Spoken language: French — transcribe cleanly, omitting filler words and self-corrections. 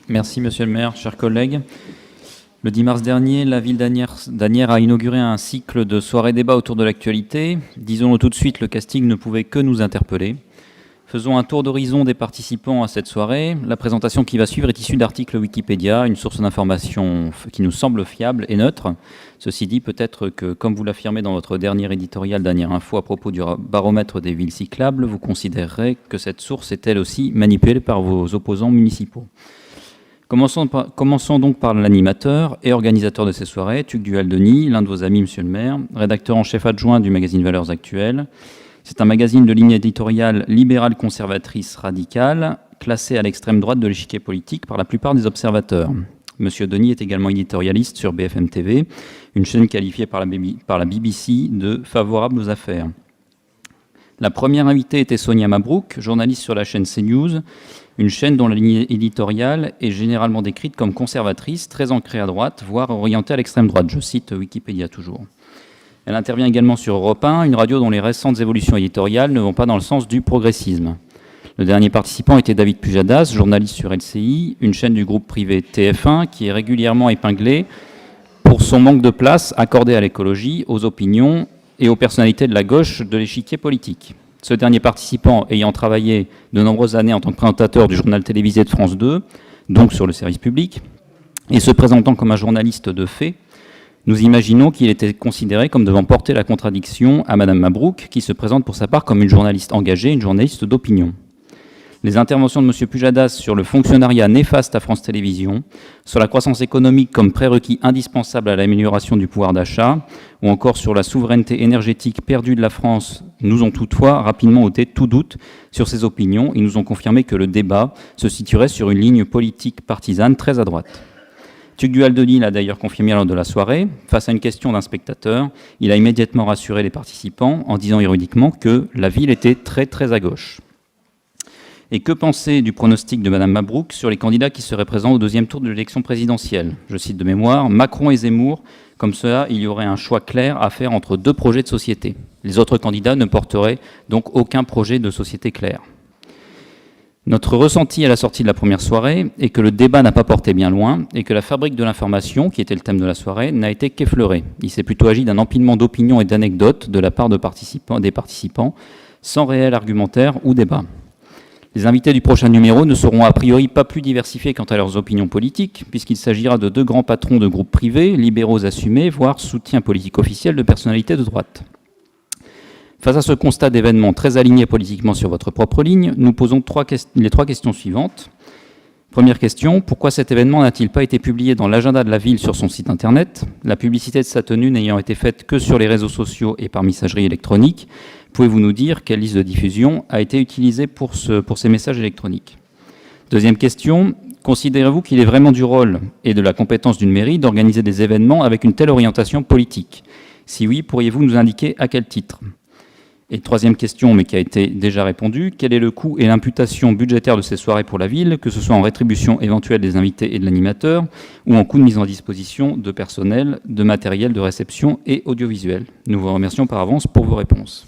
Merci Monsieur le maire, chers collègues. Le 10 mars dernier, la ville d'Asnières a inauguré un cycle de soirées-débats autour de l'actualité. Disons-le tout de suite, le casting ne pouvait que nous interpeller. Faisons un tour d'horizon des participants à cette soirée. La présentation qui va suivre est issue d'articles Wikipédia, une source d'information qui nous semble fiable et neutre. Ceci dit, peut-être que, comme vous l'affirmez dans votre dernier éditorial d'Asnières Info à propos du baromètre des villes cyclables, vous considérerez que cette source est elle aussi manipulée par vos opposants municipaux. Commençons donc par l'animateur et organisateur de ces soirées, Tugdual Denis, l'un de vos amis, monsieur le maire, rédacteur en chef adjoint du magazine Valeurs Actuelles. C'est un magazine de ligne éditoriale libérale conservatrice radicale, classé à l'extrême droite de l'échiquier politique par la plupart des observateurs. Monsieur Denis est également éditorialiste sur BFM TV, une chaîne qualifiée par la BBC de favorable aux affaires. La première invitée était Sonia Mabrouk, journaliste sur la chaîne CNews, une chaîne dont la ligne éditoriale est généralement décrite comme conservatrice, très ancrée à droite, voire orientée à l'extrême droite. Je cite Wikipédia toujours. Elle intervient également sur Europe 1, une radio dont les récentes évolutions éditoriales ne vont pas dans le sens du progressisme. Le dernier participant était David Pujadas, journaliste sur LCI, une chaîne du groupe privé TF1 qui est régulièrement épinglée pour son manque de place accordée à l'écologie, aux opinions et aux personnalités de la gauche de l'échiquier politique. Ce dernier participant ayant travaillé de nombreuses années en tant que présentateur du journal télévisé de France 2, donc sur le service public, et se présentant comme un journaliste de fait, nous imaginons qu'il était considéré comme devant porter la contradiction à Madame Mabrouk, qui se présente pour sa part comme une journaliste engagée, une journaliste d'opinion. Les interventions de M. Pujadas sur le fonctionnariat néfaste à France Télévisions, sur la croissance économique comme prérequis indispensable à l'amélioration du pouvoir d'achat, ou encore sur la souveraineté énergétique perdue de la France, nous ont toutefois rapidement ôté tout doute sur ces opinions et nous ont confirmé que le débat se situerait sur une ligne politique partisane très à droite. Tugdual Denis l'a d'ailleurs confirmé lors de la soirée. Face à une question d'un spectateur, il a immédiatement rassuré les participants en disant ironiquement que la ville était très à gauche. Et que penser du pronostic de Mme Mabrouk sur les candidats qui seraient présents au deuxième tour de l'élection présidentielle? Je cite de mémoire, Macron et Zemmour, comme cela, il y aurait un choix clair à faire entre deux projets de société. Les autres candidats ne porteraient donc aucun projet de société clair. Notre ressenti à la sortie de la première soirée est que le débat n'a pas porté bien loin et que la fabrique de l'information, qui était le thème de la soirée, n'a été qu'effleurée. Il s'est plutôt agi d'un empilement d'opinions et d'anecdotes de la part des participants, sans réel argumentaire ou débat. Les invités du prochain numéro ne seront a priori pas plus diversifiés quant à leurs opinions politiques, puisqu'il s'agira de deux grands patrons de groupes privés, libéraux assumés, voire soutien politique officiel de personnalités de droite. Face à ce constat d'événements très alignés politiquement sur votre propre ligne, nous posons les trois questions suivantes. Première question, pourquoi cet événement n'a-t-il pas été publié dans l'agenda de la ville sur son site internet? La publicité de sa tenue n'ayant été faite que sur les réseaux sociaux et par messagerie électronique, pouvez-vous nous dire quelle liste de diffusion a été utilisée pour ces messages électroniques? Deuxième question, considérez-vous qu'il est vraiment du rôle et de la compétence d'une mairie d'organiser des événements avec une telle orientation politique? Si oui, pourriez-vous nous indiquer à quel titre? Et troisième question, mais qui a été déjà répondue, quel est le coût et l'imputation budgétaire de ces soirées pour la ville, que ce soit en rétribution éventuelle des invités et de l'animateur, ou en coût de mise en disposition de personnel, de matériel de réception et audiovisuel? Nous vous remercions par avance pour vos réponses.